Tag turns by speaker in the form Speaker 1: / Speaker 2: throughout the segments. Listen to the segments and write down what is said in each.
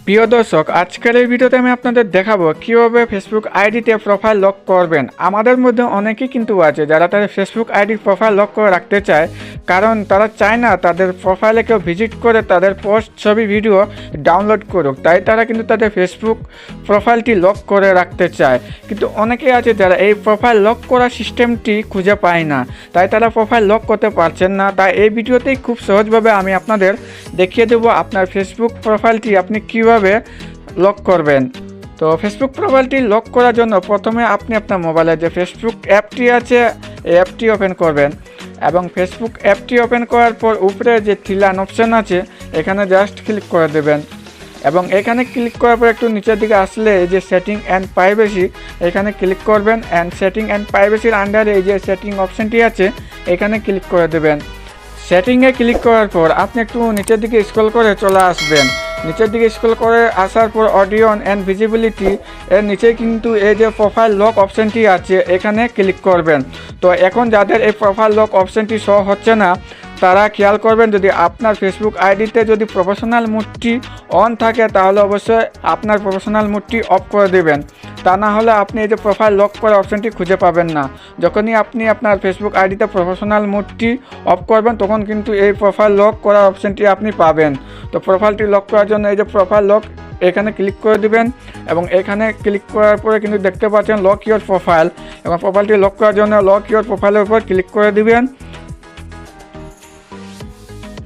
Speaker 1: প্রিয় দর্শক, আজকের এই ভিডিওতে আমি আপনাদের দেখাবো কিভাবে ফেসবুক আইডিতে প্রোফাইল লক করবেন। আমাদের মধ্যে অনেকেই কিন্তু আছে যারা তাদের ফেসবুক আইডি প্রোফাইল লক করে রাখতে চায়, কারণ তারা চায় না তাদের প্রোফাইলে কেউ ভিজিট করে তাদের পোস্ট ছবি ভিডিও ডাউনলোড করুক। তাই তারা কিন্তু তাদের ফেসবুক প্রোফাইলটি লক করে রাখতে চায়। কিন্তু অনেকেই আছে যারা এই প্রোফাইল লক করার সিস্টেমটি খুঁজে পায় না, তাই তারা প্রোফাইল লক করতে পারছেন না। তাই এই ভিডিওতেই খুব সহজভাবে আমি আপনাদের দেখিয়ে দেবো আপনার ফেসবুক প্রোফাইলটি আপনি কীভাবে লক করবেন। তো ফেসবুক প্রোফাইলটি লক করার জন্য প্রথমে আপনি আপনার মোবাইলে যে ফেসবুক অ্যাপটি আছে এই অ্যাপটি ওপেন করবেন, এবং ফেসবুক অ্যাপটি ওপেন করার পর উপরে যে থ্রি লাইন অপশান আছে এখানে জাস্ট ক্লিক করে দেবেন, এবং এখানে ক্লিক করার পর একটু নিচের দিকে আসলে এই যে সেটিং অ্যান্ড প্রাইভেসি এখানে ক্লিক করবেন, অ্যান্ড সেটিং অ্যান্ড প্রাইভেসির আন্ডারে এই যে সেটিং অপশানটি আছে এখানে ক্লিক করে দেবেন। সেটিংয়ে ক্লিক করার পর আপনি একটু নিচের দিকে স্ক্রল করে চলে আসবেন। নিচের দিকে স্ক্রল করে আসার পর অডিও অ্যান্ড ভিজিবিলিটি এর নিচে কিন্তু এই যে প্রোফাইল লক অপশানটি আছে এখানে ক্লিক করবেন। তো এখন যাদের এই প্রোফাইল লক অপশানটি শো হচ্ছে না তারা খেয়াল করবেন, যদি আপনার ফেসবুক আইডিতে যদি প্রফেশনাল মোডটি অন থাকে তাহলে অবশ্যই আপনার প্রফেশনাল মোডটি অফ করে দেবেন। তা না হলে আপনি এই যে প্রোফাইল লক করা অপশানটি খুঁজে পাবেন না। যখনই আপনি আপনার ফেসবুক আইডিতে প্রফেশনাল মোডটি অফ করবেন তখন কিন্তু এই প্রোফাইল লক করা অপশানটি আপনি পাবেন। তো প্রোফাইলটি লক করার জন্য এই যে প্রোফাইল লক এখানে ক্লিক করে দিবেন, এবং এখানে ক্লিক করার পরে কিন্তু দেখতে পাচ্ছেন লক ইওর প্রোফাইল, এবং প্রোফাইলটি লক করার জন্য লক ইওর প্রোফাইলের উপর ক্লিক করে দিবেন,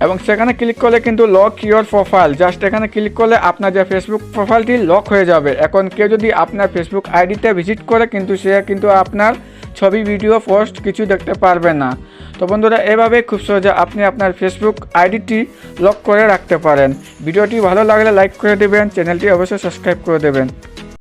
Speaker 1: এবং সেখানে ক্লিক করলে কিন্তু লক ইওর প্রোফাইল জাস্ট এখানে ক্লিক করলে আপনার যে ফেসবুক প্রোফাইলটি লক হয়ে যাবে। এখন কেউ যদি আপনার ফেসবুক আইডিতে ভিজিট করে কিন্তু সে কিন্তু আপনার ছবি ভিডিও পোস্ট কিছু দেখতে পারবে না। তো বন্ধুরা, এভাবে খুব সহজে আপনি আপনার ফেসবুক আইডিটি লক করে রাখতে পারেন। ভিডিওটি ভালো লাগলে লাইক করে দেবেন, চ্যানেলটি অবশ্যই সাবস্ক্রাইব করে দেবেন।